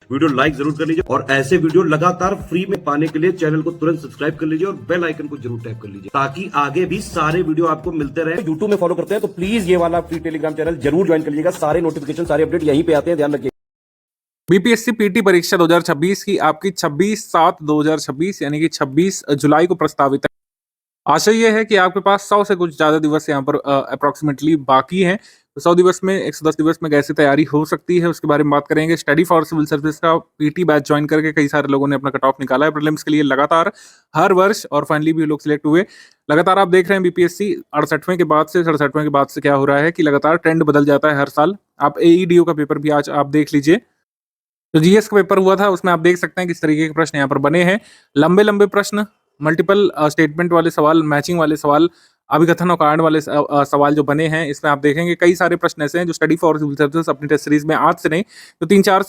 Video like जरूर कर लीजिए और ऐसे वीडियो लगातार फ्री में पाने के लिए चैनल को तुरंत सब्सक्राइब कर लीजिए और बेल आइकन को जरूर टैप कर लीजिए ताकि आगे भी सारे वीडियो आपको मिलते रहे। यूट्यूब में फॉलो करते हैं तो प्लीज ये वाला फ्री टेलीग्राम चैनल जरूर ज्वाइन कर लीजिएगा। सारे नोटिफिकेशन सारे अपडेट यहीं पे आते हैं, ध्यान रखिए। बीपीएससी पीटी परीक्षा 2026 की आपकी 26/7/2026 यानी कि 26 जुलाई को प्रस्तावित है। आशा ये है कि आपके पास 100 से कुछ ज़्यादा दिवस यहाँ पर अप्रोक्सीमेटली बाकी हैं। तो 100 दिवस में 110 दिवस में कैसे तैयारी हो सकती है उसके बारे में बात करेंगे। स्टडी फॉर सिविल सर्विस का पीटी बैच ज्वाइन करके कई सारे लोगों ने अपना कट ऑफ निकाला है प्रीलिम्स के लिए लगातार हर वर्ष, और फाइनली भी लोग सिलेक्ट हुए। लगातार आप देख रहे हैं बीपीएससी 68वें के बाद से 67वें के बाद से क्या हो रहा है कि लगातार ट्रेंड बदल जाता है हर साल। आप एईडीओ का पेपर भी आज आप देख लीजिए, जो जीएस का पेपर हुआ था उसमें आप देख सकते हैं किस तरीके के प्रश्न यहाँ पर बने हैं। लंबे लंबे प्रश्न, मल्टीपल स्टेटमेंट वाले सवाल, मैचिंग वाले सवाल, अभिकथन और कारण वाले सवाल जो बने हैं, इसमें आप देखेंगे कई सारे प्रश्न ऐसे हैं जो स्टडी फॉर सिविल सर्विसेज अपनी टेस्ट सीरीज में आज से नहीं तो 3-4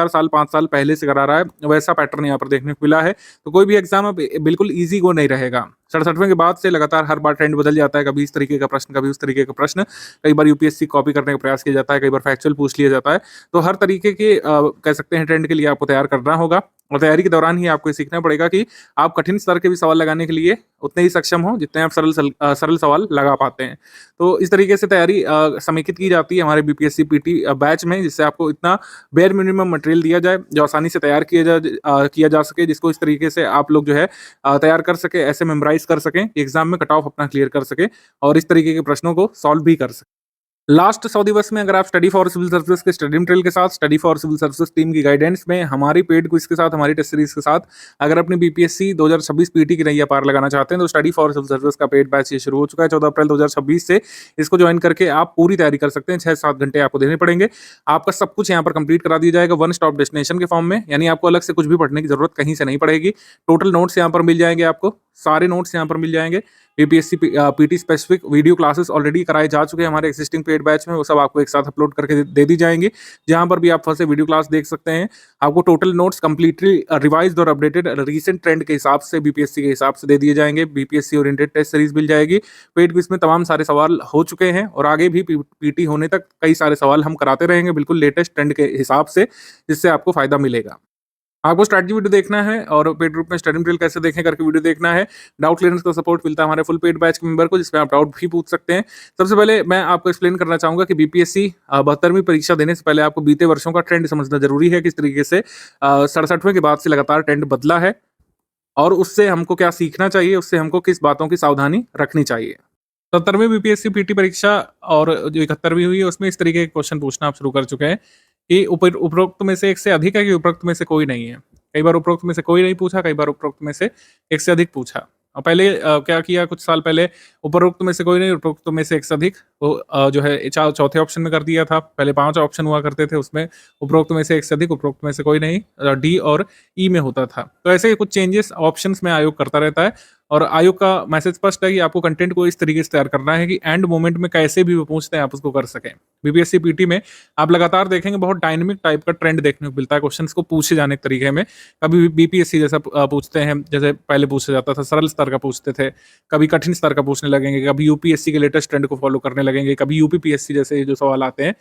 साल 5 साल पहले से करा रहा है। वैसा पैटर्न यहाँ पर देखने को मिला है। तो कोई भी एग्जाम अब बिल्कुल ईजी गो नहीं रहेगा। 67वें के बाद से लगातार हर बार ट्रेंड बदल जाता है, कभी इस तरीके का प्रश्न, कभी उस तरीके का प्रश्न। कई बार यूपीएससी कॉपी करने का प्रयास किया जाता है, कई बार फैक्चुअल पूछ लिया जाता है। तो हर तरीके के कह सकते हैं ट्रेंड के लिए आपको तैयार करना होगा, और तैयारी के दौरान ही आपको सीखना पड़ेगा कि आप कठिन स्तर के भी सवाल लगाने के लिए उतने ही सक्षम हो जितने आप सरल सवाल लगा पाते हैं। तो इस तरीके से तैयारी समेकित की जाती है हमारे बीपीएससी पीटी बैच में, जिससे आपको इतना बेयर मिनिमम मटेरियल दिया जाए जो आसानी से तैयार किया जा सके, जिसको इस तरीके से आप लोग जो है तैयार कर सके, ऐसे मेमोराइज कर सकें, एग्जाम में कट ऑफ अपना क्लियर कर सके और इस तरीके के प्रश्नों को सॉल्व भी कर सके। लास्ट 100 दिवस में अगर आप स्टडी फॉर सिविल सर्विसेज के स्टडी मटेरियल के साथ, study for civil services team की गाइडेंस में, हमारी पेड क्विज के साथ, हमारी टेस्ट सीरीज के साथ अगर अपनी बीपीएससी 2026 पीटी की नैया पार लगाना चाहते हैं तो स्टडी फॉर सिविल सर्विसेज का पेड बैच ये शुरू हो चुका है 14 अप्रैल 2026 से। इसको ज्वाइन करके आप पूरी तैयारी कर सकते हैं। 6-7 घंटे आपको देने पड़ेंगे, आपका सब कुछ यहाँ पर कंप्लीट करा दिया जाएगा वन स्टॉप डेस्टिनेशन के फॉर्म में, यानी आपको अलग से कुछ भी पढ़ने की जरूरत कहीं से नहीं पड़ेगी। टोटल नोट्स यहाँ पर मिल जाएंगे, आपको सारे नोट्स यहाँ पर मिल जाएंगे। BPSC PT specific video classes already कराए जा चुके हैं हमारे एक्सिस्टिंग पेड बैच में, वो सब आपको एक साथ अपलोड करके दे दी जाएंगी, जहां पर भी आप फंसे वीडियो क्लास देख सकते हैं। आपको टोटल नोट्स कंप्लीटली रिवाइज्ड और अपडेटेड रीसेंट ट्रेंड के हिसाब से, बीपीएससी के हिसाब से दे दिए जाएंगे। बीपीएससी ओरिएंटेड टेस्ट सीरीज मिल जाएगी। पेड क्विज में तमाम सारे सवाल हो चुके हैं और आगे भी पीटी होने तक कई सारे सवाल हम कराते रहेंगे बिल्कुल लेटेस्ट ट्रेंड के हिसाब से, जिससे आपको फायदा मिलेगा। आपको स्ट्रैटेजी वीडियो देखना है और पेड ग्रुप में स्टडी मटेरियल कैसे देखें करके वीडियो देखना है। डाउट क्लियरेंस का सपोर्ट मिलता है हमारे फुल पेड बैच के मेंबर को, जिसमें आप डाउट भी पूछ सकते हैं। सबसे पहले मैं आपको एक्सप्लेन करना चाहूंगा कि बीपीएससी 72वीं परीक्षा देने से पहले आपको बीते वर्षों का ट्रेंड समझना जरूरी है, किस तरीके से 67वें के बाद से लगातार ट्रेंड बदला है और उससे हमको क्या सीखना चाहिए, उससे हमको किस बातों की सावधानी रखनी चाहिए। 70वीं बीपीएससी पीटी परीक्षा और जो 71वीं हुई है उसमें इस तरीके के क्वेश्चन पूछना आप शुरू कर चुके हैं कि उपरोक्त में से एक से अधिक है कि उपरोक्त में से कोई नहीं है। कई बार उपरोक्त में से कोई नहीं पूछा, कई बार उपरोक्त में से एक से अधिक पूछा। और पहले क्या किया, कुछ साल पहले उपरोक्त में से कोई नहीं, उपरोक्त में से एक से अधिक वो जो है चौथे ऑप्शन में कर दिया था। पहले 5 ऑप्शन हुआ करते थे, उसमें उपरोक्त में से एक से अधिक, उपरोक्त में से कोई नहीं, डी और ई में होता था। तो ऐसे कुछ चेंजेस ऑप्शंस में आयोग करता रहता है और आयोग का मैसेज स्पष्ट है कि आपको कंटेंट को इस तरीके से तैयार करना है कि एंड मोमेंट में कैसे भी वो पूछते हैं आप उसको कर सकें। बीपीएससी पीटी में आप लगातार देखेंगे बहुत डायनेमिक टाइप का ट्रेंड देखने को मिलता है क्वेश्चंस को पूछे जाने के तरीके में। कभी बीपीएससी जैसा पूछते हैं जैसे पहले पूछा जाता था, सरल स्तर का पूछते थे, कभी कठिन स्तर का पूछने लगेंगे, कभी यूपीएससी के लेटेस्ट ट्रेंड को फॉलो करने लगेंगे, कभी यूपीपीएससी जैसे जो सवाल आते हैं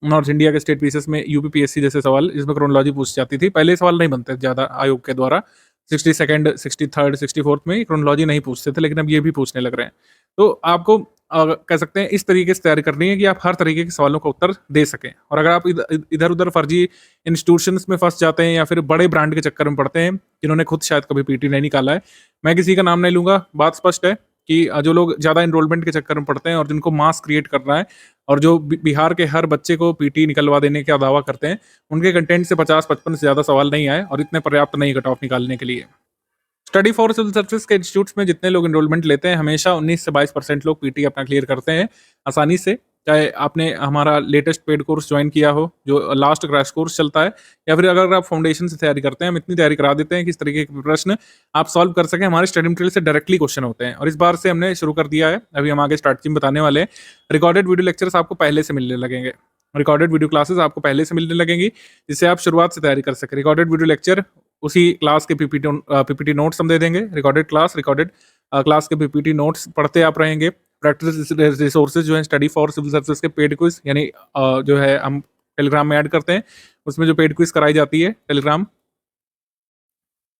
नॉर्थ इंडिया के स्टेट पीसेस में, यूपीपीएससी जैसे सवाल जिसमें क्रोनोलॉजी पूछ जाती थी। पहले सवाल नहीं बनते ज्यादा आयोग के द्वारा, 62nd 63rd 64th में क्रोनोलॉजी नहीं पूछते थे, लेकिन अब ये भी पूछने लग रहे हैं। तो आपको कह सकते हैं इस तरीके से तैयारी करनी है कि आप हर तरीके के सवालों का उत्तर दे सकें। और अगर आप इधर उधर फर्जी इंस्टीट्यूशंस में फंस जाते हैं या फिर बड़े ब्रांड के चक्कर में पड़ते हैं जिन्होंने खुद शायद कभी पीटी नहीं निकाला है, मैं किसी का नाम नहीं लूंगा, बात स्पष्ट है कि जो लोग ज्यादा इनरोलमेंट के चक्कर में पड़ते हैं और जिनको मास क्रिएट करना है और जो बिहार के हर बच्चे को पीटी निकलवा देने का दावा करते हैं, उनके कंटेंट से 50-55 से ज्यादा सवाल नहीं आए और इतने पर्याप्त नहीं कट ऑफ निकालने के लिए। स्टडी फॉर सिविल सर्विसेज के इंस्टीट्यूट्स में जितने लोग एनरोलमेंट लेते हैं हमेशा 19 से 22% लोग पीटी अपना क्लियर करते हैं आसानी से। चाहे आपने हमारा लेटेस्ट पेड कोर्स ज्वाइन किया हो जो लास्ट क्रैश कोर्स चलता है, या फिर अगर आप फाउंडेशन से तैयारी करते हैं, हम इतनी तैयारी करा देते हैं कि इस तरीके के प्रश्न आप सॉल्व कर सकें। हमारे स्टडी मटेरियल से डायरेक्टली क्वेश्चन होते हैं और इस बार से हमने शुरू कर दिया है, अभी हम आगे स्ट्रैटेजी में बताने वाले हैं। रिकॉर्डेड वीडियो लेक्चर्स आपको पहले से मिलने लगेंगे, रिकॉर्डेड वीडियो क्लासेस आपको पहले से मिलने लगेंगी, जिससे आप शुरुआत से तैयारी कर सकें। रिकॉर्डेड वीडियो लेक्चर उसी क्लास के पीपीटी नोट्स हम दे देंगे। रिकॉर्डेड क्लास के पीपीटी नोट्स पढ़ते आप रहेंगे। प्रैक्टिस रिसोर्सेज जो है स्टडी फॉर सिविल सर्विसेज के पेड क्विज यानी जो है हम टेलीग्राम में ऐड करते हैं, उसमें जो पेड क्विज कराई जाती है टेलीग्राम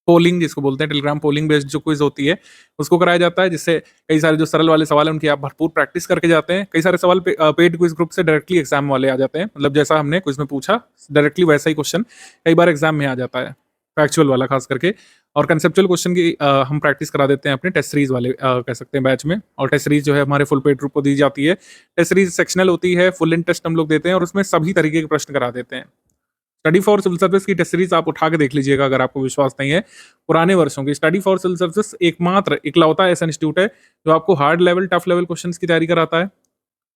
पोलिंग जिसको बोलते हैं, टेलीग्राम पोलिंग बेस्ड जो क्विज होती है उसको कराया जाता है, जिससे कई सारे जो सरल वाले सवाल है उनकी आप भरपूर प्रैक्टिस करके जाते हैं। कई सारे सवाल पेड क्विज ग्रुप से डायरेक्टली एग्जाम वाले आ जाते हैं, मतलब जैसा हमने क्विज में पूछा डायरेक्टली वैसा ही क्वेश्चन कई बार एग्जाम में आ जाता है, फैक्चुअल वाला खास करके। और कंसेप्चुअल क्वेश्चन की हम प्रैक्टिस करा देते हैं अपने टेस्ट सीरीज वाले कह सकते हैं बैच में। और टेस्ट सीरीज जो है हमारे फुल पेड ग्रुप को दी जाती है। टेस्ट सीरीज सेक्शनल होती है, फुल इन टेस्ट हम लोग देते हैं और उसमें सभी तरीके के प्रश्न करा देते हैं। स्टडी फॉर सिविल सर्विस की टेस्ट सीरीज आप उठा के देख लीजिएगा अगर आपको विश्वास नहीं है। पुराने वर्षों की स्टडी फॉर सिविल सर्विस एकमात्र इकलौता ऐसा इंस्टीट्यूट है जो आपको hard level tough level questions की तैयारी कराता है।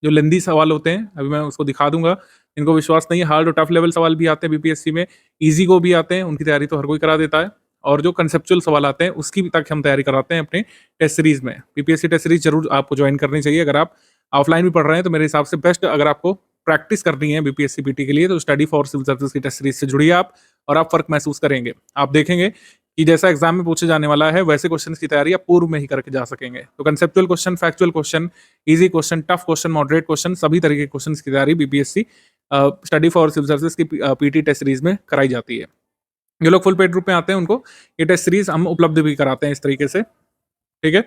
जो लेंदी सवाल होते हैं अभी मैं उसको दिखा दूंगा, इनको विश्वास नहीं है, हार्ड और टफ लेवल सवाल भी आते हैं बीपीएससी में, इजी को भी आते हैं, उनकी तैयारी तो हर कोई करा देता है। और जो कंसेप्चुअल सवाल आते हैं उसकी भी तक हम तैयारी कराते हैं अपने टेस्ट सीरीज में। बीपीएससी टेस्ट सीरीज जरूर आपको ज्वाइन करनी चाहिए। अगर आप ऑफलाइन भी पढ़ रहे हैं तो मेरे हिसाब से बेस्ट, अगर आपको प्रैक्टिस करनी है बीपीएससी पीटी के लिए तो स्टडी फॉर सिविल सर्विस की टेस्ट सीरीज से जुड़िए आप, और आप फर्क महसूस करेंगे। आप देखेंगे कि जैसा एग्जाम में पूछे जाने वाला है वैसे क्वेश्चन की तैयारी आप पूर्व में ही करके जा सकेंगे। तो conceptual question, factual question, easy question, tough question, moderate question, सभी तरीके के क्वेश्चन की तैयारी BPSC study for civil service की पीटी टेस्ट सीरीज में कराई जाती है। जो लोग फुल पेड ग्रुप में आते हैं उनको ये टेस्ट सीरीज हम उपलब्ध भी कराते हैं इस तरीके से, ठीक है।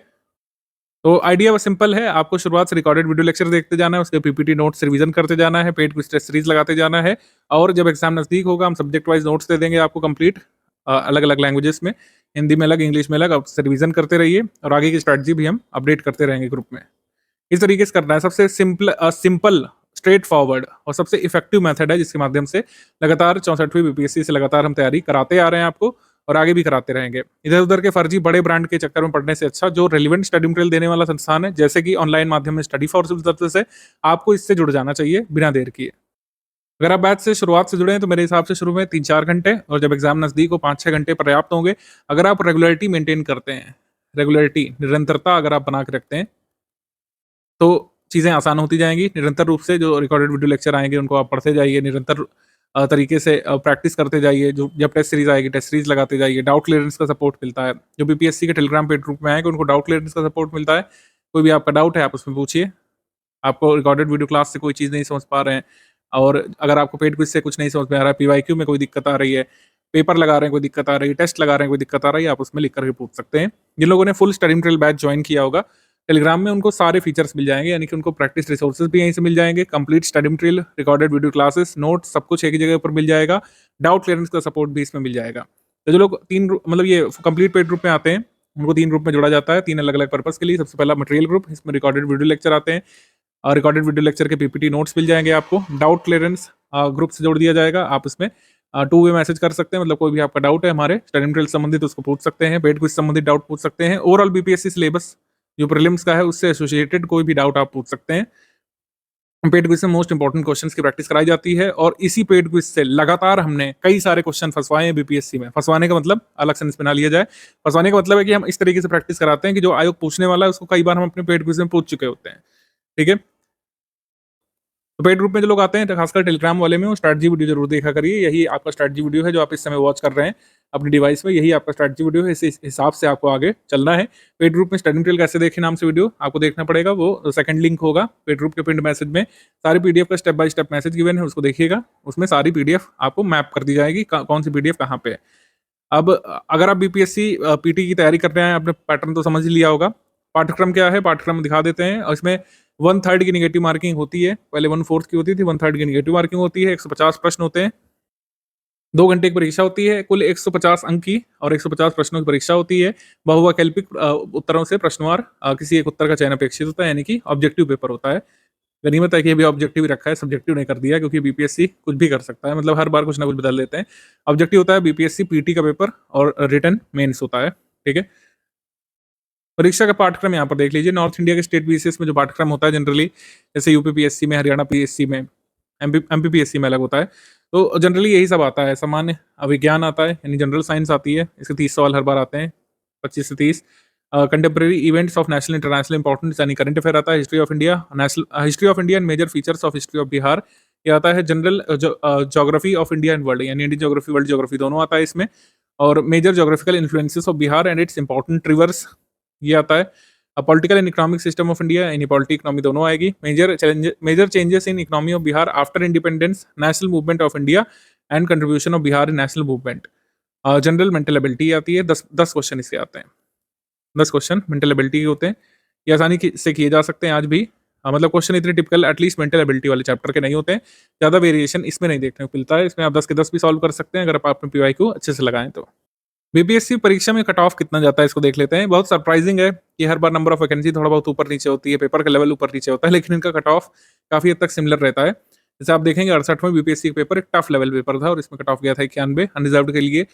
तो आइडिया बस सिंपल है, आपको शुरुआत से रिकॉर्डेड वीडियो लेक्चर देखते जाना है, उसके पीपीटी नोट्स रिवीजन करते जाना है, पेड क्विज टेस्ट सीरीज लगाते जाना है, और जब एग्जाम नजदीक होगा हम सब्जेक्ट वाइज नोट्स दे देंगे आपको कंप्लीट, अलग अलग लैंग्वेजेस में, हिंदी में अलग, इंग्लिश में अलग, आप रिवीजन करते रहिए और आगे की स्ट्रैटेजी भी हम अपडेट करते रहेंगे ग्रुप में। इस तरीके से करना है, सबसे सिंपल स्ट्रेट फॉरवर्ड और सबसे इफेक्टिव मेथड है जिसके माध्यम से लगातार 64वीं बीपीएससी से लगातार हम तैयारी कराते आ रहे हैं आपको और आगे भी कराते रहेंगे। इधर उधर के फर्जी बड़े ब्रांड के चक्कर में पढ़ने से अच्छा जो रेलिवेंट स्टडी मटेरियल देने वाला संस्थान है, जैसे कि ऑनलाइन माध्यम में स्टडी फॉर सिविल सर्विस है, आपको इससे जुड़ जाना चाहिए बिना देर किए। अगर आप बैच से शुरुआत से जुड़े हैं तो मेरे हिसाब से शुरू में 3-4 घंटे, और जब एग्जाम नजदीक हो 5-6 घंटे पर्याप्त होंगे। अगर आप रेगुलरिटी मेंटेन करते हैं, रेगुलरिटी निरंतरता अगर आप बना के रखते हैं तो चीज़ें आसान होती जाएंगी। निरंतर रूप से जो रिकॉर्डेड वीडियो लेक्चर आएंगे उनको आप पढ़ते जाइए, निरंतर तरीके से प्रैक्टिस करते जाइए। जो जब टेस्ट सीरीज आएगी टेस्ट सीरीज लगाते जाइए। डाउट क्लियरेंस का सपोर्ट मिलता है, जो बीपीएससी के टेलीग्राम पेड ग्रुप में आएंगे उनको डाउट क्लियरेंस का सपोर्ट मिलता है। कोई भी आपका डाउट है आप उसमें पूछिए, आपको रिकॉर्डेड वीडियो क्लास से कोई चीज़ नहीं समझ पा रहे हैं, और अगर आपको पेड क्विज से कुछ नहीं समझ में आ रहा है, पीवाईक्यू में कोई दिक्कत आ रही है, पेपर लगा रहे हैं कोई दिक्कत आ रही है, टेस्ट लगा रहे हैं कोई दिक्कत आ रही है, आप उसमें लिख करके पूछ सकते हैं। जिन लोगों ने full study material batch join किया होगा टेलीग्राम में, उनको सारे फीचर्स मिल जाएंगे, यानी कि उनको प्रैक्टिस रिसोर्सेज भी यहीं से मिल जाएंगे, complete study material, recorded video classes, note, सब कुछ एक ही जगह पर मिल जाएगा। डाउट क्लियरेंस का सपोर्ट भी इसमें मिल जाएगा। तो जो लोग मतलब ये कंप्लीट पेड ग्रुप में आते हैं उनको 3 ग्रुप में जोड़ा जाता है, 3 अलग अलग पर्पस के लिए। सबसे पहला मटेरियल ग्रुप, इसमें रिकॉर्डेड वीडियो लेक्चर आते हैं और रिकॉर्डेड वीडियो लेक्चर के पीपीटी नोट्स मिल जाएंगे आपको। डाउट क्लियरेंस ग्रुप से जोड़ दिया जाएगा, आप इसमें 2 वे मैसेज कर सकते हैं, मतलब कोई भी आपका डाउट है हमारे स्टडी मटेरियल संबंधित उसको पूछ सकते हैं, पेड क्विज संबंधित डाउट पूछ सकते हैं, ओवरऑल बीपीएससी सिलेबस जो प्रीलिम्स का है उससे एसोसिएटेड कोई भी डाउट आप पूछ सकते हैं। पेड क्विज से मोस्ट इंपॉर्टेंट क्वेश्चंस की प्रैक्टिस कराई जाती है, और इसी पेड क्विज से लगातार हमने कई सारे क्वेश्चन फंसवाए हैं बीपीएससी में। फंसवाने का मतलब अलग सेंस में ना लिया जाए, फंसवाने का मतलब है कि हम इस तरीके से प्रैक्टिस कराते हैं कि जो आयोग पूछने वाला है उसको कई बार हम अपने पेड क्विज में पूछ चुके होते हैं, ठीक है। तो पेड ग्रुप में जो लोग आते हैं तो खासकर टेलीग्राम वाले में वो स्ट्रैटेजी वीडियो जरूर देखा करिए। यही आपका स्ट्रैटेजी वीडियो है जो आप इस समय वॉच कर रहे हैं अपनी डिवाइस में, यही आपका स्ट्रैटेजी वीडियो है। इस हिसाब से आपको आगे चलना है। पेड ग्रुप में स्टडी मटेरियल कैसे देखें नाम से वीडियो आपको देखना पड़ेगा, वो सेकंड लिंक होगा पेड ग्रुप के पिंड मैसेज में। सारी पीडीएफ का step by step message given है, उसको देखिएगा, उसमें सारी पीडीएफ आपको मैप कर दी जाएगी कौन सी पीडीएफ कहाँ पे है। अब अगर आप बीपीएससी पीटी की तैयारी कर रहे हैं, आपने पैटर्न तो समझ ही लिया होगा। पाठ्यक्रम क्या है, पाठ्यक्रम दिखा देते हैं। और इसमें 1/3 की निगेटिव मार्किंग होती है, पहले 1/4 की होती थी, 1/3 की निगेटिव मार्किंग होती है। 150 प्रश्न होते हैं, 2 घंटे की परीक्षा होती है, कुल 150 अंक की और 150 प्रश्नों की परीक्षा होती है। बहुवैकल्पिक उत्तरों से प्रश्नवार किसी एक उत्तर का चयन अपेक्षित होता है, यानी कि ऑब्जेक्टिव पेपर होता है। गनीमत है कि अभी ऑब्जेक्टिव रखा है, सब्जेक्टिव नहीं कर दिया, क्योंकि बीपीएससी कुछ भी कर सकता है, मतलब हर बार कुछ ना कुछ बदल देते हैं। ऑब्जेक्टिव होता है बीपीएससी पीटी का पेपर, और रिटन मेंस होता है, ठीक है। परीक्षा का पाठ्यक्रम यहाँ पर देख लीजिए। नॉर्थ इंडिया के स्टेट बेसिस में जो पाठ्यक्रम होता है जनरली, जैसे यूपी पीएससी में, हरियाणा पीएससी में, एमपी पीएससी में अलग होता है। तो जनरली यही सब आता है। सामान्य विज्ञान आता है, यानी जनरल साइंस आती है, इसके 30 सवाल हर बार आते हैं, 25 से 30। Contemporary events of national international importance, यानी करंट अफेयर आता है। History of India, national history of India and major features of history of Bihar, ये आता है। General geography of India and world, यानी इंडियन ज्योग्राफी वर्ल्ड ज्योग्राफी दोनों आता है इसमें। और major geographical influences of Bihar and its important rivers, ये आता है। Political and economic system of India, यानी पॉलिटी इकोनॉमी दोनों आएगी। Major changes in economy of Bihar after independence, national movement of India and contribution of Bihar in national movement. General mental ability आती है, 10 question इसके आते हैं। 10 क्वेश्चन मेंटल एबिलिटी के होते हैं, ये आसानी से किए जा सकते हैं आज भी। मतलब क्वेश्चन इतने टिपिकल एटलीस्ट मेंटल एबिलिटी वाले चैप्टर के नहीं होते हैं, ज़्यादा वेरिएशन इसमें नहीं देखने को मिलता है। इसमें आप 10 के 10 भी सॉल्व कर सकते हैं अगर आप अपने पीवाईक्यू अच्छे से लगाएं तो। बीपीएससी परीक्षा में कट ऑफ कितना जाता है इसको देख लेते हैं। बहुत सरप्राइजिंग है कि हर बार नंबर ऑफ वैकेंसी थोड़ा बहुत ऊपर नीचे होती है, पेपर का लेवल ऊपर नीचे होता है, लेकिन इनका कट ऑफ काफ़ी हद तक सिमिलर रहता है। जैसे आप देखेंगे 68वें बीपीएससी पेपर एक टफ लेवल पेपर था और इसमें कट ऑफ गया था 91 अनरिजर्व्ड के लिए।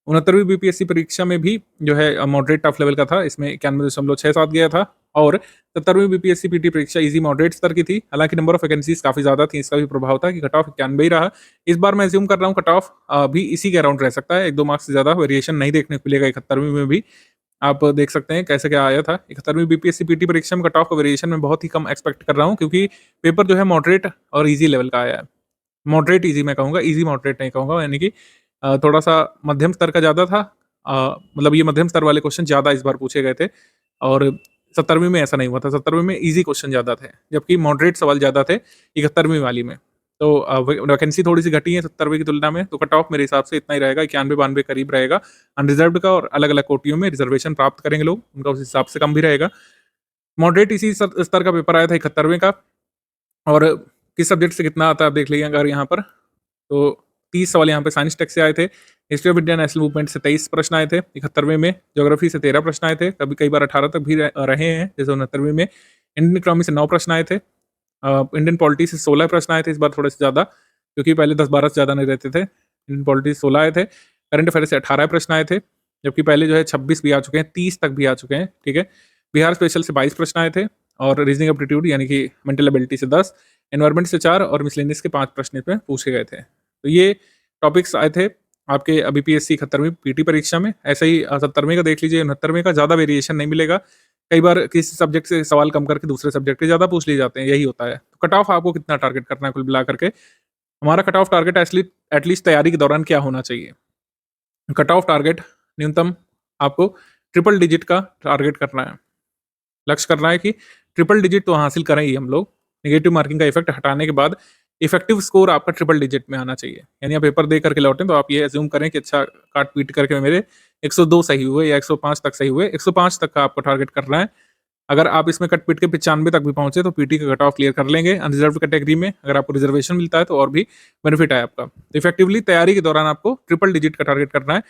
69वीं बीपीएससी परीक्षा में भी जो है मॉडरेट टफ लेवल का था, इसमें 91.67 गया था। और 70वीं बीपीएससी पीटी परीक्षा इजी मॉडरेट स्तर की थी, हालांकि नंबर ऑफ वैकेंसीज काफी ज्यादा थी, इसका भी प्रभाव था कि कट ऑफ 91 ही रहा। इस बार मैं एज्यूम कर रहा हूँ कट ऑफ भी इसी के अराउंड रह सकता है, 1-2 मार्क्स से ज्यादा वेरिएशन नहीं देखने को मिलेगा 71वीं में भी। आप देख सकते हैं कैसे क्या आया था। 71वीं बीपीएससी पीटी परीक्षा में कट ऑफ का वेरिएशन में बहुत ही कम एक्सपेक्ट कर रहा हूँ, क्योंकि पेपर जो है मॉडरेट और ईजी लेवल का आया है। मॉडरेट ईजी मैं कहूँगा, ईजी मॉडरेट नहीं कहूँगा, यानी कि थोड़ा सा मध्यम स्तर का ज़्यादा था। मतलब ये मध्यम स्तर वाले क्वेश्चन ज़्यादा इस बार पूछे गए थे और 70वीं में ऐसा नहीं हुआ था। 70वीं में ईजी क्वेश्चन ज़्यादा थे, जबकि मॉडरेट सवाल ज़्यादा थे 71वीं वाली में। तो वैकेंसी थोड़ी सी घटी है 70वीं की तुलना में, तो कट ऑफ मेरे हिसाब से इतना ही रहेगा, 91-92 करीब रहेगा अनरिजर्व्ड का। और अलग अलग कोटियों में रिजर्वेशन प्राप्त करेंगे लोग, उनका उस हिसाब से कम भी रहेगा। मॉडरेट इसी स्तर का पेपर आया था 71वें का। और किस सब्जेक्ट से कितना आता है आप देख लीजिए अगर यहाँ पर, तो 30 सवाल यहाँ पे साइंस टेक से आए थे। History of India national movement से 23 प्रश्न आए थे 71वें में। ज्योग्राफी से 13 प्रश्न आए थे, कभी कई बार 18 तक भी रहे हैं, जैसे 69वें में। इंडियन इकोनॉमी से 9 प्रश्न आए थे। इंडियन पॉलिटी से 16 प्रश्न आए थे, इस बार थोड़े से ज़्यादा, क्योंकि पहले 10-12 से ज़्यादा नहीं रहते थे। इंडियन पॉलिटी से 16 आए थे। करंट अफेयर से 18 प्रश्न आए थे, जबकि पहले जो है 26 भी आ चुके हैं, 30 तक भी आ चुके हैं। ठीक है। बिहार स्पेशल से 22 प्रश्न आए थे और रीजनिंग एप्टीट्यूड यानी कि मेंटल एबिलिटी से 10, एनवायरमेंट से 4 और मिसलेनियस के 5 प्रश्न इसमें पूछे गए थे। तो ये टॉपिक्स आए थे आपके बीपीएससी 71वीं पीटी परीक्षा में। ऐसे ही 70वें का देख लीजिए, 69वें का ज़्यादा वेरिएशन नहीं मिलेगा। कई बार किसी सब्जेक्ट से सवाल कम करके दूसरे सब्जेक्ट के ज़्यादा पूछ लिए जाते हैं, यही होता है। तो कट ऑफ आपको कितना टारगेट करना है कुल मिला करके? हमारा कट ऑफ टारगेट एटलीस्ट तैयारी के दौरान क्या होना चाहिए? कट ऑफ टारगेट न्यूनतम आपको ट्रिपल डिजिट का टारगेट करना है। लक्ष्य करना है कि ट्रिपल डिजिट तो हासिल करें ही हम लोग। नेगेटिव मार्किंग का इफेक्ट हटाने के बाद इफेक्टिव स्कोर आपका ट्रिपल डिजिट में आना चाहिए। यानी आप पेपर दे करके लौटें तो आप ये एज्यूम करें कि अच्छा काट पीट करके मेरे 102 सही हुए या 105 तक सही हुए। 105 तक का आपको टारगेट करना है। अगर आप इसमें कट पीट के 95 तक भी पहुंचे तो पीटी का कट ऑफ क्लियर कर लेंगे। अनरिजर्व कैटेगरी में अगर आपको रिजर्वेशन मिलता है तो और भी बेनिफिट है आपका। तो इफेक्टिवली तैयारी के दौरान आपको ट्रिपल डिजिट का टारगेट करना है।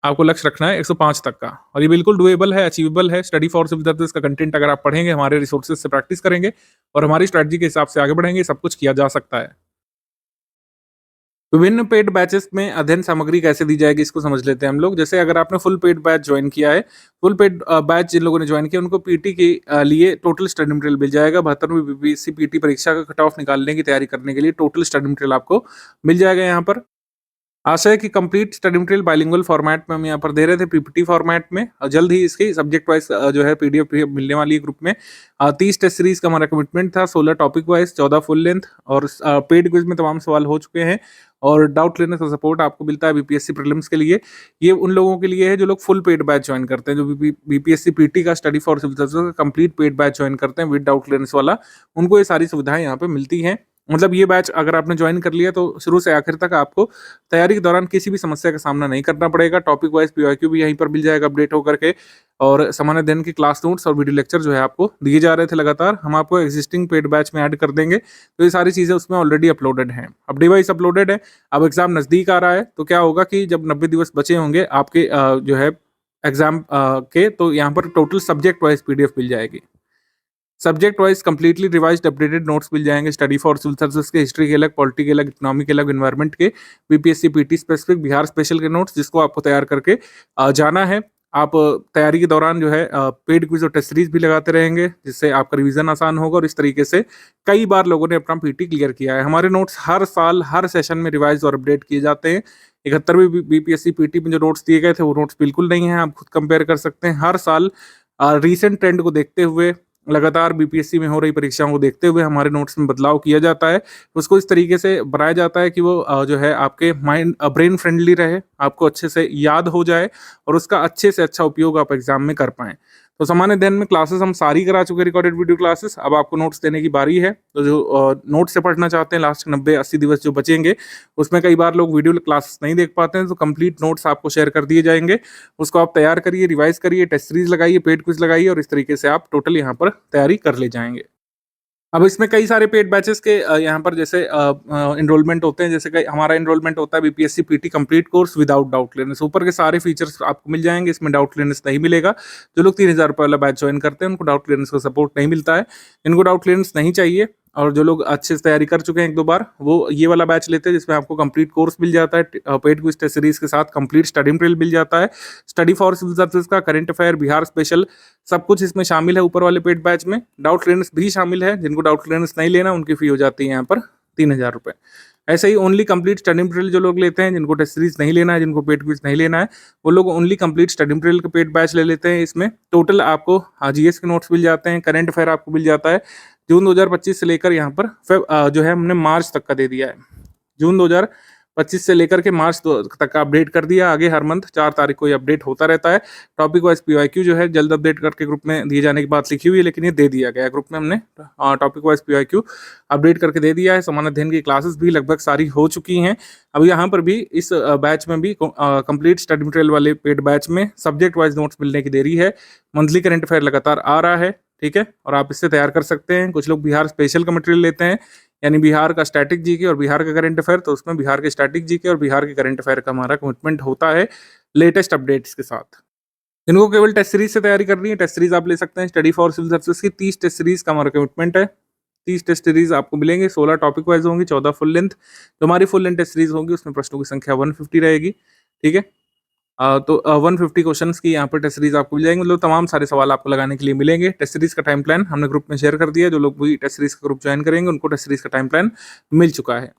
आपको लक्ष्य रखना है 105 तक का, और ये बिल्कुल डुएबल है, अचीवेबल है। स्टडी फॉर सिविल सर्विस का कंटेंट अगर आप पढ़ेंगे, हमारे रिसोर्सेज से प्रैक्टिस करेंगे और हमारी स्ट्रेटजी के हिसाब से आगे बढ़ेंगे, सब कुछ किया जा सकता है। विभिन्न पेड बैचेस में अध्ययन सामग्री कैसे दी जाएगी इसको समझ लेते हैं हम लोग। जैसे अगर आपने फुल पेड बैच ज्वाइन किया है, फुल पेड बैच जिन लोगों ने ज्वाइन किया उनको पीटी के लिए टोटल स्टडी मटेरियल मिल जाएगा। 72वीं बीपीएससी पीटी परीक्षा का कट ऑफ निकालने की तैयारी करने के लिए टोटल स्टडी मटेरियल आपको मिल जाएगा यहाँ पर। आशा है कि complete study material bilingual format में हम यहाँ पर दे रहे थे, पीपीटी फॉर्मेट में। और जल्द ही इसकी सब्जेक्ट वाइज जो है पीडीएफ मिलने वाली है ग्रुप में। 30 टेस्ट सीरीज का हमारा कमिटमेंट था, 16 टॉपिक वाइज, 14 फुल लेंथ, और पेड क्विज में तमाम सवाल हो चुके हैं। और डाउट लेने का सपोर्ट आपको मिलता है बीपीएससी प्रीलिम्स के लिए। ये उन लोगों के लिए है जो लोग फुल पेड बैच ज्वाइन करते हैं, जो बीपीएससी पीटी का स्टडी फॉर सिविल सर्विस का कंप्लीट पेड बैच ज्वाइन करते हैं विद डाउट क्लियरेंस वाला, उनको ये सारी सुविधाएं यहाँ पे मिलती हैं। मतलब ये बैच अगर आपने ज्वाइन कर लिया तो शुरू से आखिर तक आपको तैयारी के दौरान किसी भी समस्या का सामना नहीं करना पड़ेगा। टॉपिक वाइज पीवाईक्यू भी यहीं पर मिल जाएगा अपडेट होकर के, और सामान्य अध्ययन की क्लास नोट्स और वीडियो लेक्चर जो है आपको दिए जा रहे थे लगातार, हम आपको एग्जिस्टिंग पेड बैच में ऐड कर देंगे। तो ये सारी चीज़ें उसमें ऑलरेडी अपलोडेड हैं, अब डिवाइस अपलोडेड है। अब एग्जाम नज़दीक आ रहा है तो क्या होगा कि जब 90 दिवस बचे होंगे आपके जो है एग्जाम के, तो यहाँ पर टोटल सब्जेक्ट वाइज पीडीएफ मिल जाएगी। Subject wise completely revised updated notes मिल जाएंगे। स्टडी फॉर सिविल सर्विस के हिस्ट्री के अलग, पॉलिटी के अलग, इकोनॉमी के अलग, एनवायरमेंट के, BPSC PT specific, Bihar special के नोट्स, जिसको आपको तैयार करके जाना है। आप तैयारी के दौरान जो है पेड क्विज और टेस्ट सीरीज भी लगाते रहेंगे, जिससे आपका रिवीजन आसान होगा। और इस तरीके से कई बार लोगों ने अपना पीटी क्लियर किया है। हमारे नोट्स हर साल हर सेशन में रिवाइज और अपडेट किए जाते हैं। 71वीं बीपीएससी पीटी में जो नोट्स दिए गए थे वो नोट्स बिल्कुल नहीं है, आप खुद कंपेयर कर सकते हैं। हर साल रिसेंट ट्रेंड को देखते हुए, लगातार बीपीएससी में हो रही परीक्षाओं को देखते हुए हमारे नोट्स में बदलाव किया जाता है। उसको इस तरीके से बनाया जाता है कि वो जो है आपके माइंड ब्रेन फ्रेंडली रहे, आपको अच्छे से याद हो जाए और उसका अच्छे से अच्छा उपयोग आप एग्जाम में कर पाएँ। तो सामान्य अध्ययन में क्लासेस हम सारी करा चुके हैं, रिकॉर्डेड वीडियो क्लासेस। अब आपको नोट्स देने की बारी है। तो जो नोट्स से पढ़ना चाहते हैं, लास्ट 90-80 दिवस जो बचेंगे उसमें कई बार लोग वीडियो क्लासेस नहीं देख पाते हैं, तो कंप्लीट नोट्स आपको शेयर कर दिए जाएंगे। उसको आप तैयार करिए, रिवाइज करिए, टेस्ट सीरीज लगाइए, पेड क्विज लगाइए और इस तरीके से आप टोटल यहाँ पर तैयारी कर ले जाएंगे। अब इसमें कई सारे पेड बैचेस के यहाँ पर जैसे एनरोलमेंट होते हैं, जैसे कि हमारा एनरोलमेंट होता है BPSC PT complete course without doubt clearance. ऊपर के सारे फीचर्स आपको मिल जाएंगे, इसमें डाउट क्लियरेंस नहीं मिलेगा। जो लोग 3000 रुपये वाला बैच ज्वाइन करते हैं उनको डाउट क्लियरेंस का सपोर्ट नहीं मिलता है। इनको डाउट क्लियरेंस नहीं चाहिए और जो लोग अच्छे से तैयारी कर चुके हैं 1-2 बार, वो ये वाला बैच लेते हैं जिसमें आपको कंप्लीट कोर्स मिल जाता है, पेड क्विज टेस्ट सीरीज के साथ कंप्लीट स्टडी मटेरियल मिल जाता है, स्टडी फॉर सिविल सर्विसेज का, करंट अफेयर, बिहार स्पेशल, सब कुछ इसमें शामिल है। ऊपर वाले पेड बैच में डाउट क्लियरेंस भी शामिल है। जिनको डाउट क्लियरेंस नहीं लेना उनकी फी हो जाती है यहाँ पर 3000 रुपये। ऐसे ही ओनली कंप्लीट स्टडी मटेरियल जो लोग लेते हैं, जिनको टेस्ट सीरीज नहीं लेना है, जिनको पेड क्विज नहीं लेना है, वो लोग ओनली कंप्लीट स्टडी मटेरियल का पेड बैच ले लेते हैं। इसमें टोटल आपको जीएस के नोट्स मिल जाते हैं, करंट अफेयर आपको मिल जाता है। जून 2025 से लेकर यहाँ पर जो है हमने मार्च तक का दे दिया है। जून 2025 से लेकर के मार्च तक का अपडेट कर दिया। आगे हर मंथ 4 तारीख को ये अपडेट होता रहता है। टॉपिक वाइज पीवाईक्यू जो है जल्द अपडेट करके ग्रुप में दिए जाने की बात लिखी हुई है, लेकिन ये दे दिया गया है ग्रुप में। हमने टॉपिक वाइज पीवाईक्यू अपडेट करके दे दिया है। समान अध्ययन की क्लासेस भी लगभग सारी हो चुकी हैं। अब यहाँ पर भी इस बैच में भी कंप्लीट स्टडी मटेरियल वाले पेड बैच में सब्जेक्ट वाइज नोट्स मिलने की देरी है। मंथली करंट अफेयर लगातार आ रहा है, ठीक है, और आप इससे तैयार कर सकते हैं। कुछ लोग बिहार स्पेशल का मटेरियल लेते हैं, यानी बिहार का स्टैटिक जीके और बिहार का करंट अफेयर, तो उसमें बिहार के स्टैटिक जीके और बिहार के करंट अफेयर का हमारा कमिटमेंट होता है लेटेस्ट अपडेट्स के साथ। इनको केवल टेस्ट सीरीज से तैयारी करनी है, टेस्ट सीरीज आप ले सकते हैं। स्टडी फॉर सिविल सर्विसेज की 30 टेस्ट सीरीज का हमारा कमिटमेंट है। 30 टेस्ट सीरीज आपको मिलेंगे, 16 टॉपिक वाइज होंगी, 14 फुल लेंथ। जो हमारी फुल लेंथ टेस्ट सीरीज होगी उसमें प्रश्नों की संख्या 150 रहेगी, ठीक है। तो 150 क्वेश्चंस की यहाँ पर टेस्ट सीरीज आपको मिल जाएंगे, मतलब तमाम सारे सवाल आपको लगाने के लिए मिलेंगे। टेस्ट सीरीज का टाइम प्लान हमने ग्रुप में शेयर कर दिया। जो लोग भी टेस्ट सीरीज का ग्रुप ज्वाइन करेंगे उनको टेस्ट सीरीज का टाइम प्लान मिल चुका है।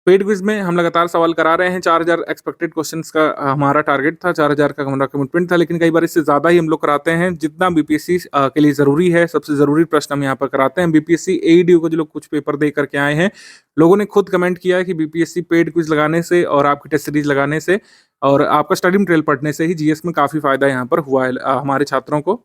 पेड क्विज में हम लगातार सवाल करा रहे हैं। 4000 एक्सपेक्टेड क्वेश्चंस का हमारा टारगेट था, 4000 का हमारा कमिटमेंट था, लेकिन कई बार इससे ज़्यादा ही हम लोग कराते हैं जितना बीपीएससी के लिए ज़रूरी है। सबसे ज़रूरी प्रश्न हम यहाँ पर कराते हैं। बीपीएससी एईडीओ को जो लोग कुछ पेपर दे करके आए हैं, लोगों ने खुद कमेंट किया है कि बीपीएससी पेड क्विज लगाने से और आपकी टेस्ट सीरीज लगाने से और आपका स्टडी मटेरियल पढ़ने से ही जीएस में काफ़ी फायदा यहाँ पर हुआ है हमारे छात्रों को।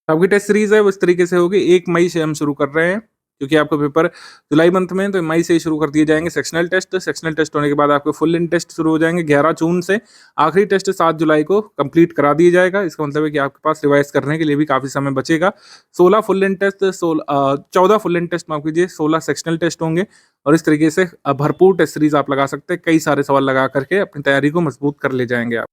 आपकी टेस्ट सीरीज है वो इस तरीके से होगी। 1 मई से हम शुरू कर रहे हैं, क्योंकि आपका पेपर जुलाई मंथ में, तो मई से ही शुरू कर दिए जाएंगे सेक्शनल टेस्ट। सेक्शनल टेस्ट होने के बाद आपके फुल लेंथ टेस्ट शुरू हो जाएंगे 11 जून से। आखिरी टेस्ट 7 जुलाई को कंप्लीट करा दिया जाएगा। इसका मतलब है कि आपके पास रिवाइज करने के लिए भी काफ़ी समय बचेगा। 16 full length test, 14 full length test माफ कीजिए, 16 सेक्शनल टेस्ट होंगे और इस तरीके से भरपूर टेस्ट सीरीज आप लगा सकते हैं। कई सारे सवाल लगा करके अपनी तैयारी को मजबूत कर ले जाएंगे आप।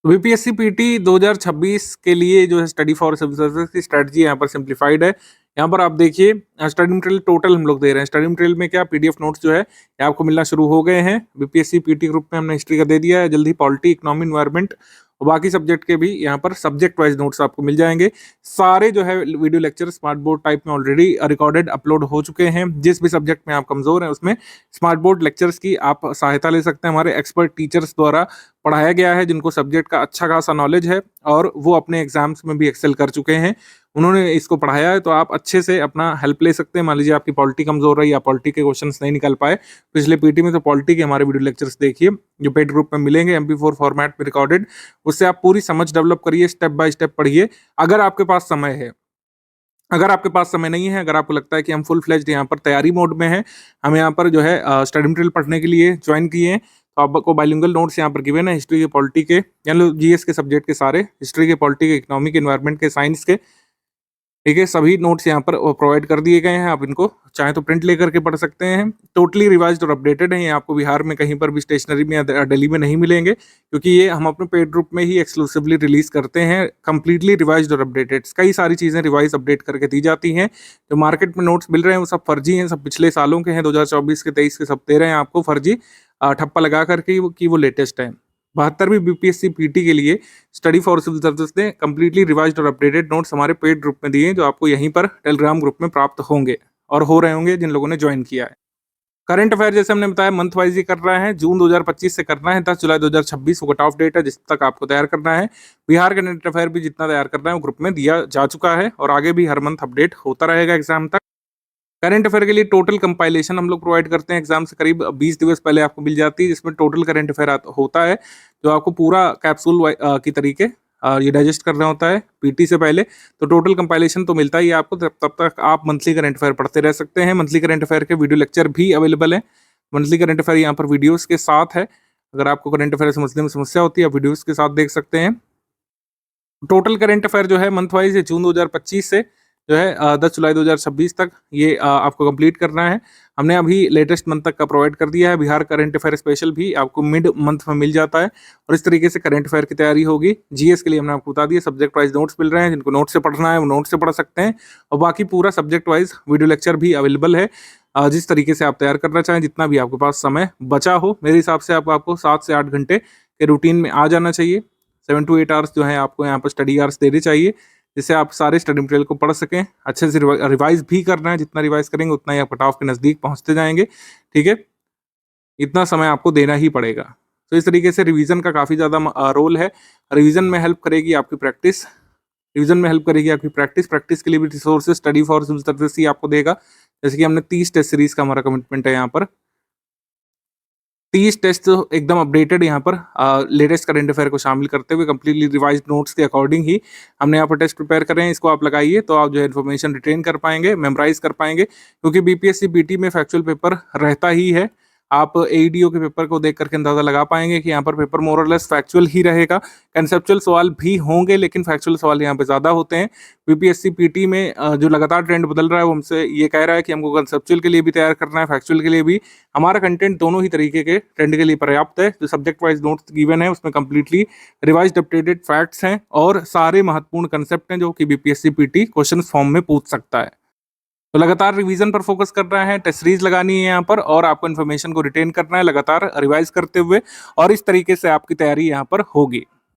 बीपीएससी पीटी 2026 के लिए जो है स्टडी फॉर सिविल सर्विसेज की स्ट्रेटजी यहाँ पर सिंप्लीफाइड है। यहाँ पर आप देखिए स्टडी मटेरियल टोटल हम लोग दे रहे हैं। स्टडी मटेरियल में क्या पीडीएफ नोट्स जो है ये आपको मिलना शुरू हो गए हैं। बीपीएससी पीटी ग्रुप में हमने हिस्ट्री का दे दिया है, जल्दी पॉलिटी, इकोनॉमी, एनवायरमेंट और बाकी सब्जेक्ट के भी यहाँ पर सब्जेक्ट वाइज नोट्स आपको मिल जाएंगे। सारे जो है video lecture smart board type में ऑलरेडी रिकॉर्डेड अपलोड हो चुके हैं। जिस भी सब्जेक्ट में आप कमजोर हैं उसमें स्मार्ट बोर्ड लेक्चर्स की आप सहायता ले सकते हैं। हमारे एक्सपर्ट टीचर्स द्वारा पढ़ाया गया है, जिनको सब्जेक्ट का अच्छा खासा नॉलेज है और वो अपने एग्जाम्स में भी एक्सेल कर चुके हैं। उन्होंने इसको पढ़ाया है, तो आप अच्छे से अपना हेल्प ले सकते हैं। मान लीजिए आपकी पॉलिटी कमजोर रही या पॉलिटी के क्वेश्चंस नहीं निकल पाए पिछले पीटी में, तो पॉलिटी के हमारे वीडियो लेक्चर्स देखिए जो पेड ग्रुप में मिलेंगे MP4 फॉर्मेट में रिकॉर्डेड। उससे आप पूरी समझ डेवलप करिए, स्टेप बाय स्टेप पढ़िए अगर आपके पास समय है। अगर आपके पास समय नहीं है, अगर आपको लगता है कि हम फुल फ्लेज्ड यहाँ पर तैयारी मोड में हैं, हम यहाँ पर जो है स्टडी मटेरियल पढ़ने के लिए ज्वाइन किए हैं, तो आपको बाइलिंगुअल नोट्स यहाँ पर गिवन है। हिस्ट्री के, पॉलिटी के, यानी जीएस के सब्जेक्ट के सारे, हिस्ट्री के, पॉलिटी के, इकोनॉमिक, एनवायरमेंट के, साइंस के, ठीक है, सभी नोट्स यहाँ पर प्रोवाइड कर दिए गए हैं। आप इनको चाहे तो प्रिंट लेकर के पढ़ सकते हैं। टोटली रिवाइज्ड और अपडेटेड हैं। ये आपको बिहार में कहीं पर भी स्टेशनरी में या दिल्ली में नहीं मिलेंगे, क्योंकि ये हम अपने पेड ग्रुप में ही एक्सक्लूसिवली रिलीज करते हैं। कंप्लीटली रिवाइज्ड और अपडेटेड, कई सारी चीज़ें रिवाइज अपडेट करके दी जाती हैं। जो मार्केट में नोट्स मिल रहे हैं वो सब फर्जी हैं, सब पिछले सालों के हैं, 2024 के, 23 के सब दे रहे हैं आपको फर्जी ठप्पा लगा करके कि वो लेटेस्ट है। 72वीं बीपीएससी पीटी के लिए स्टडी फॉर सिविल सर्विसेज ने कंप्लीटली रिवाइज्ड और अपडेटेड नोट्स हमारे पेड ग्रुप में दिए हैं, जो आपको यहीं पर टेलीग्राम ग्रुप में प्राप्त होंगे और हो रहे होंगे जिन लोगों ने ज्वाइन किया है। करंट अफेयर जैसे हमने बताया मंथ वाइज ही कर रहा है। जून 2025 से करना है, 10 जुलाई 2026 वो कट ऑफ डेट है जिस तक आपको तैयार करना है। बिहार करंट अफेयर भी जितना तैयार करना है वो ग्रुप में दिया जा चुका है और आगे भी हर मंथ अपडेट होता रहेगा एग्जाम तक। करंट अफेयर के लिए टोटल कंपाइलेशन हम लोग प्रोवाइड करते हैं। एग्जाम से करीब 20 दिवस पहले आपको मिल जाती है, जिसमें टोटल करंट अफेयर होता है, जो आपको पूरा कैप्सूल की तरीके ये डाइजेस्ट करना होता है पीटी से पहले। तो टोटल कंपाइलेशन तो मिलता ही है आपको, तब तक आप मंथली करंट अफेयर पढ़ते रह सकते हैं। मंथली करंट अफेयर के वीडियो लेक्चर भी अवेलेबल है। मंथली करंट अफेयर यहाँ पर वीडियोस के साथ है। अगर आपको करंट अफेयर समझने में समस्या होती है आप वीडियोस के साथ देख सकते हैं। टोटल करंट अफेयर जो है मंथ वाइज जून 2025 से जो है 10 जुलाई 2026 तक ये आपको कंप्लीट करना है। हमने अभी लेटेस्ट मंथ तक का प्रोवाइड कर दिया है। बिहार करंट अफेयर स्पेशल भी आपको मिड मंथ में मिल जाता है और इस तरीके से करंट अफेयर की तैयारी होगी। जीएस के लिए हमने आपको बता दिया, सब्जेक्ट वाइज नोट्स मिल रहे हैं। जिनको नोट से पढ़ना है वो नोट से पढ़ सकते हैं और बाकी पूरा सब्जेक्ट वाइज वीडियो लेक्चर भी अवेलेबल है। जिस तरीके से आप तैयार करना चाहें, जितना भी आपके पास समय बचा हो, मेरे हिसाब से आपको 7 से 8 घंटे के रूटीन में आ जाना चाहिए। 7 to 8 आवर्स जो है आपको यहाँ पर स्टडी आवर्स देने चाहिए, जिससे आप सारे स्टडी मटेरियल को पढ़ सकें। अच्छे से रिवाइज भी करना है, जितना रिवाइज करेंगे उतना ही आप कट ऑफ के नज़दीक पहुंचते जाएंगे। ठीक है, इतना समय आपको देना ही पड़ेगा। तो इस तरीके से रिवीजन का काफ़ी ज़्यादा रोल है। रिवीजन में हेल्प करेगी आपकी प्रैक्टिस, प्रैक्टिस के लिए भी resources study for civil service ही आपको देगा। जैसे कि हमने 30 टेस्ट सीरीज का हमारा कमिटमेंट है यहाँ पर। 30 टेस्ट एकदम अपडेटेड यहाँ पर लेटेस्ट करंट अफेयर को शामिल करते हुए कंप्लीटली रिवाइज नोट्स के अकॉर्डिंग ही हमने यहाँ पर टेस्ट प्रिपेयर कर रहे हैं। इसको आप लगाइए तो आप जो है इन्फॉर्मेशन रिटेन कर पाएंगे, मेमोराइज कर पाएंगे, क्योंकि बीपीएससी पीटी में फैक्चुअल पेपर रहता ही है। आप एईडीओ के पेपर को देख करके अंदाजा लगा पाएंगे कि यहाँ पर पेपर मोर और लेस फैक्चुअल ही रहेगा। कंसेप्चुअल सवाल भी होंगे लेकिन फैक्चुअल सवाल यहाँ पे ज़्यादा होते हैं। बीपीएससी पीटी में जो लगातार ट्रेंड बदल रहा है वो हमसे ये कह रहा है कि हमको कंसेप्चुअल के लिए भी तैयार करना है, फैक्चुअल के लिए भी। हमारा कंटेंट दोनों ही तरीके के ट्रेंड के लिए पर्याप्त है। जो सब्जेक्ट वाइज नोट्स गिवन है उसमें कंप्लीटली रिवाइज्ड अपडेटेड फैक्ट्स हैं और सारे महत्वपूर्ण कंसेप्ट हैं जो कि बीपीएससी पीटी क्वेश्चन फॉर्म में पूछ सकता है। तो लगातार रिवीजन पर फोकस करना है, टेस्ट सीरीज लगानी है यहाँ पर और आपको इन्फॉर्मेशन को रिटेन करना है लगातार रिवाइज करते हुए, और इस तरीके से आपकी तैयारी यहाँ पर होगी।